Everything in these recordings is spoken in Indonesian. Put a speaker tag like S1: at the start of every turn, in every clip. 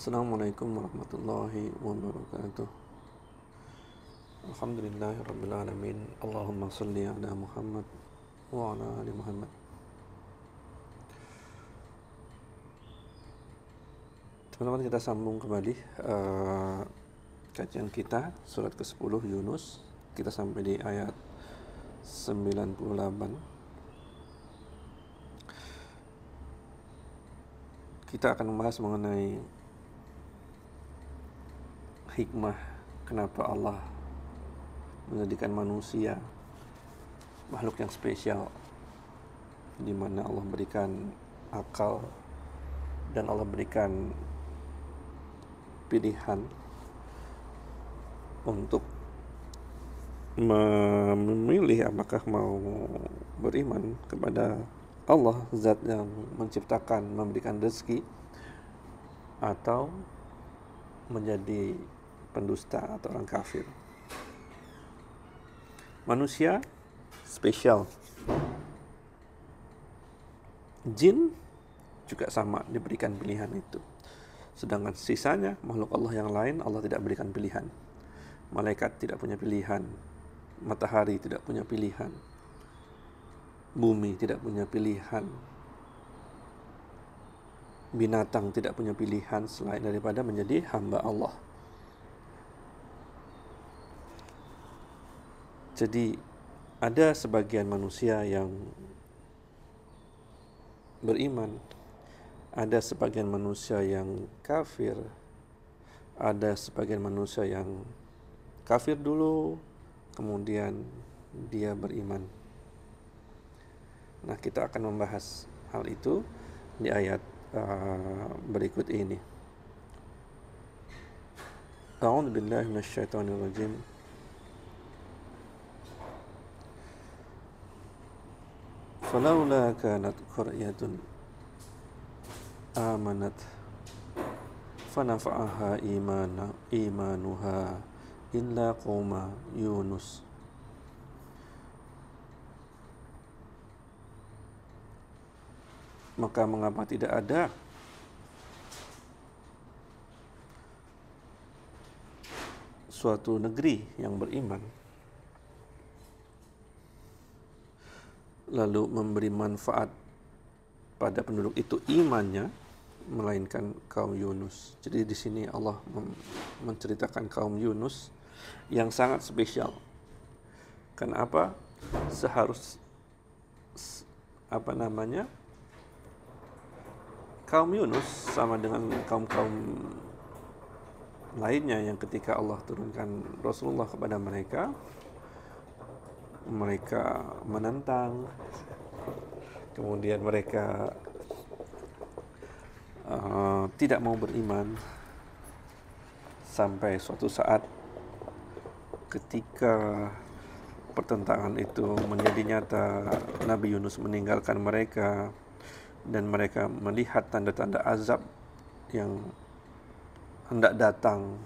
S1: Assalamualaikum warahmatullahi wabarakatuh. Alhamdulillahirrabbilalamin. Allahumma salli ala Muhammad wa ala ali Muhammad. Teman-teman, kita sambung kembali kajian kita surat ke-10 Yunus. Kita sampai di ayat 98. Kita akan membahas mengenai hikmah kenapa Allah menjadikan manusia makhluk yang spesial, di mana Allah berikan akal dan Allah berikan pilihan untuk memilih apakah mau beriman kepada Allah, zat yang menciptakan, memberikan rezeki, atau menjadi pendusta atau orang kafir. Manusia spesial. Jin juga sama diberikan pilihan itu. Sedangkan sisanya makhluk Allah yang lain Allah tidak berikan pilihan. Malaikat tidak punya pilihan. Matahari tidak punya pilihan. Bumi tidak punya pilihan. Binatang tidak punya pilihan selain daripada menjadi hamba Allah. Jadi ada sebagian manusia yang beriman, ada sebagian manusia yang kafir, ada sebagian manusia yang kafir dulu, kemudian dia beriman. Nah, kita akan membahas hal itu di ayat berikut ini. A'udzu billahi minasyaitonir rajim. Falaula kanat qaryatun amanat fanafa'aha imanuha illa qauma Yunus. Maka mengapa tidak ada suatu negeri yang beriman lalu memberi manfaat pada penduduk itu imannya, melainkan kaum Yunus. Jadi di sini Allah menceritakan kaum Yunus yang sangat spesial. Kenapa? Kaum Yunus sama dengan kaum-kaum lainnya yang ketika Allah turunkan Rasulullah kepada mereka menentang, kemudian mereka tidak mau beriman, sampai suatu saat ketika pertentangan itu menjadi nyata, Nabi Yunus meninggalkan mereka dan mereka melihat tanda-tanda azab yang hendak datang.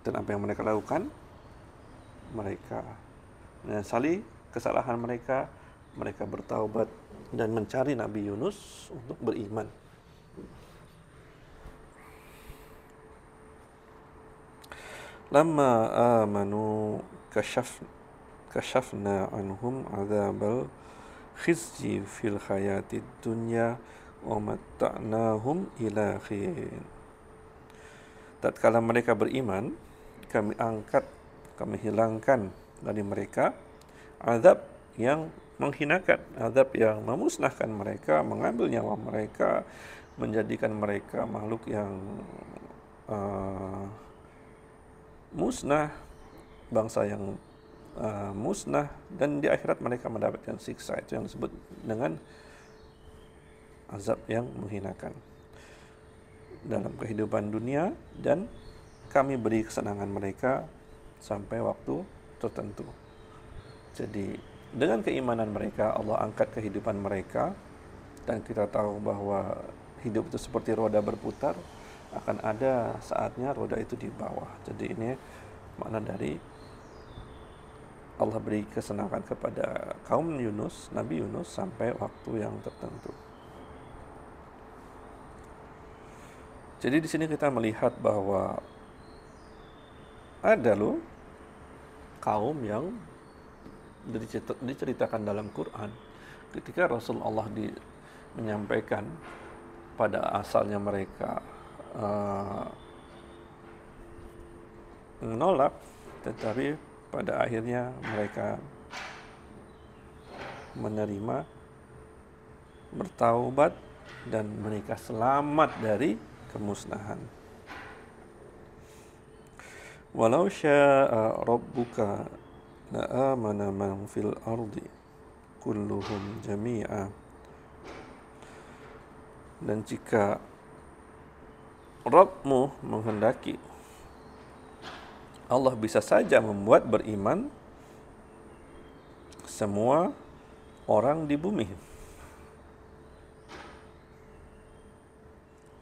S1: Dan apa yang mereka lakukan? Mereka menyesali kesalahan mereka, mereka bertaubat dan mencari Nabi Yunus untuk beriman. Lamma amanu kashafna anhum adzabal khizyi fil hayatid dunya wa matta'nahum ila hin. Tatkala mereka beriman, kami hilangkan dari mereka azab yang menghinakan, azab yang memusnahkan mereka, mengambil nyawa mereka, menjadikan mereka makhluk yang musnah, bangsa yang musnah, dan di akhirat mereka mendapatkan siksa. Itu yang disebut dengan azab yang menghinakan dalam kehidupan dunia, dan kami beri kesenangan mereka sampai waktu tertentu. Jadi dengan keimanan mereka Allah angkat kehidupan mereka, dan kita tahu bahwa hidup itu seperti roda berputar, akan ada saatnya roda itu di bawah. Jadi ini makna dari Allah beri kesenangan kepada kaum Yunus, Nabi Yunus, sampai waktu yang tertentu. Jadi di sini kita melihat bahwa ada loh kaum yang diceritakan dalam Quran ketika Rasulullah menyampaikan pada asalnya mereka menolak, tetapi pada akhirnya mereka menerima, bertaubat, dan mereka selamat dari kemusnahan. Walau syaa rabbuka la'amana man fil ardi kulluhum jami'a. Dan jika Rabbmu menghendaki, Allah bisa saja membuat beriman semua orang di bumi.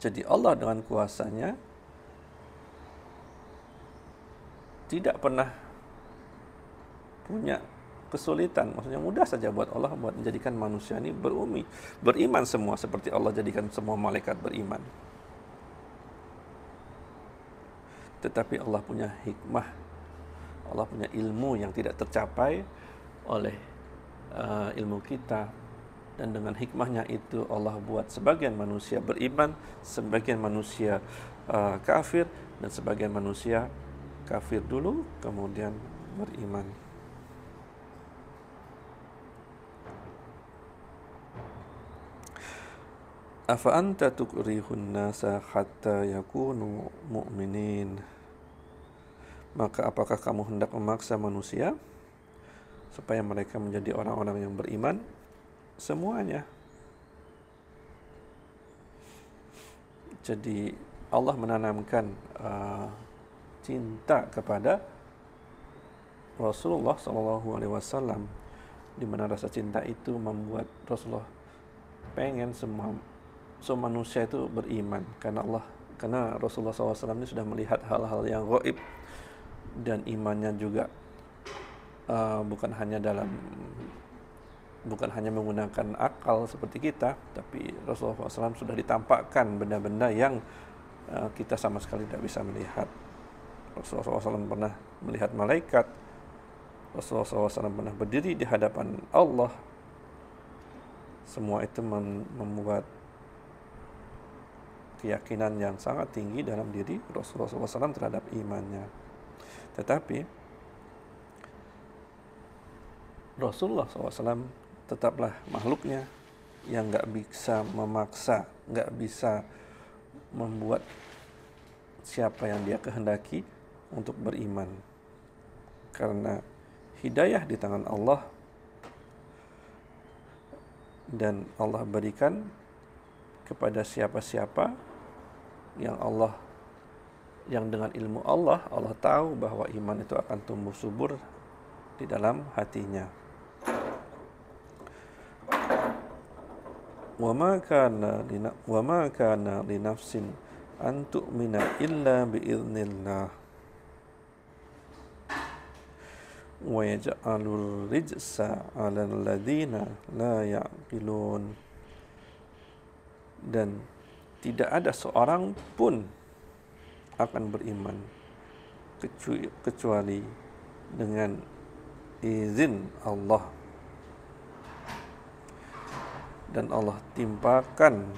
S1: Jadi Allah dengan kuasanya tidak pernah punya kesulitan. Maksudnya mudah saja buat Allah buat menjadikan manusia ini beriman semua seperti Allah jadikan semua malaikat beriman. Tetapi Allah punya hikmah, Allah punya ilmu yang tidak tercapai oleh ilmu kita. Dan dengan hikmahnya itu Allah buat sebagian manusia beriman, sebagian manusia kafir, dan sebagian manusia kafir dulu kemudian beriman. Afa anta tukrihun nasa hatta yakunu mu'minin. Maka apakah kamu hendak memaksa manusia supaya mereka menjadi orang-orang yang beriman? Semuanya. Jadi Allah menanamkan cinta kepada Rasulullah SAW, di mana rasa cinta itu membuat Rasulullah pengen semua manusia itu beriman, karena Rasulullah SAW ini sudah melihat hal-hal yang gaib, dan imannya juga bukan hanya menggunakan akal seperti kita, tapi Rasulullah SAW sudah ditampakkan benda-benda yang kita sama sekali tidak bisa melihat. Rasulullah SAW pernah melihat malaikat, Rasulullah SAW pernah berdiri di hadapan Allah. Semua itu membuat keyakinan yang sangat tinggi dalam diri Rasulullah SAW terhadap imannya. Tetapi Rasulullah SAW tetaplah makhluknya yang nggak bisa memaksa, nggak bisa membuat siapa yang dia kehendaki untuk beriman. Karena hidayah di tangan Allah, dan Allah berikan kepada siapa-siapa yang dengan ilmu Allah tahu bahwa iman itu akan tumbuh subur di dalam hatinya. Wa ma kana li nafsin an tu'mina illa bi idznillah wa yaj'alur rijsa 'alal ladzina la ya'qilun. Dan tidak ada seorang pun akan beriman kecuali dengan izin Allah. Dan Allah timpakan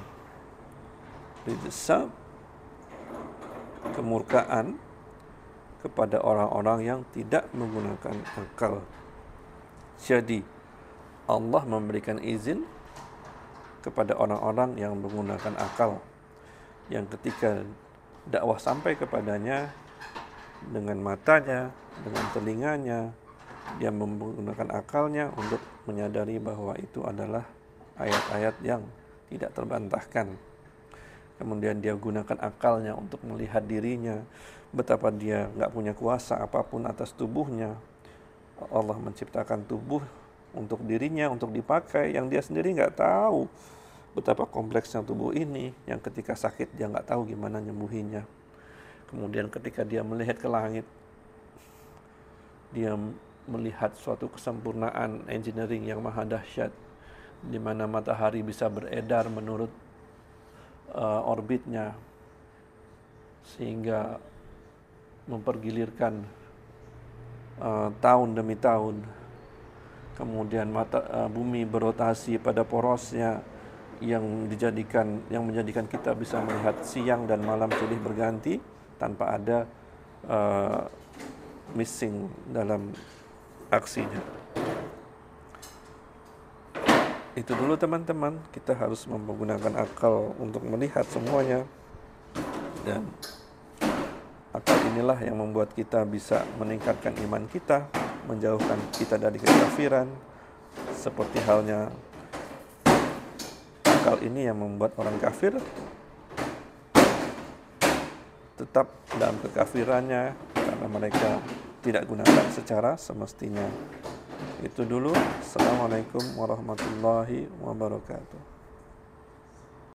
S1: rijsa, kemurkaan, kepada orang-orang yang tidak menggunakan akal. Jadi Allah memberikan izin kepada orang-orang yang menggunakan akal, yang ketika dakwah sampai kepadanya dengan matanya, dengan telinganya, dia menggunakan akalnya untuk menyadari bahwa itu adalah ayat-ayat yang tidak terbantahkan. Kemudian dia gunakan akalnya untuk melihat dirinya, betapa dia nggak punya kuasa apapun atas tubuhnya. Allah menciptakan tubuh untuk dirinya, untuk dipakai, yang dia sendiri nggak tahu betapa kompleksnya tubuh ini, yang ketika sakit dia nggak tahu gimana nyembuhinya. Kemudian ketika dia melihat ke langit, dia melihat suatu kesempurnaan engineering yang maha dahsyat, di mana matahari bisa beredar menurut orbitnya, sehingga mempergilirkan tahun demi tahun. Kemudian bumi berotasi pada porosnya yang menjadikan kita bisa melihat siang dan malam silih berganti tanpa ada missing dalam aksinya. Itu dulu teman-teman, kita harus menggunakan akal untuk melihat semuanya, dan akal inilah yang membuat kita bisa meningkatkan iman kita, menjauhkan kita dari kekafiran. Seperti halnya akal ini yang membuat orang kafir tetap dalam kekafirannya karena mereka tidak gunakan secara semestinya. Itu dulu. Assalamualaikum warahmatullahi wabarakatuh.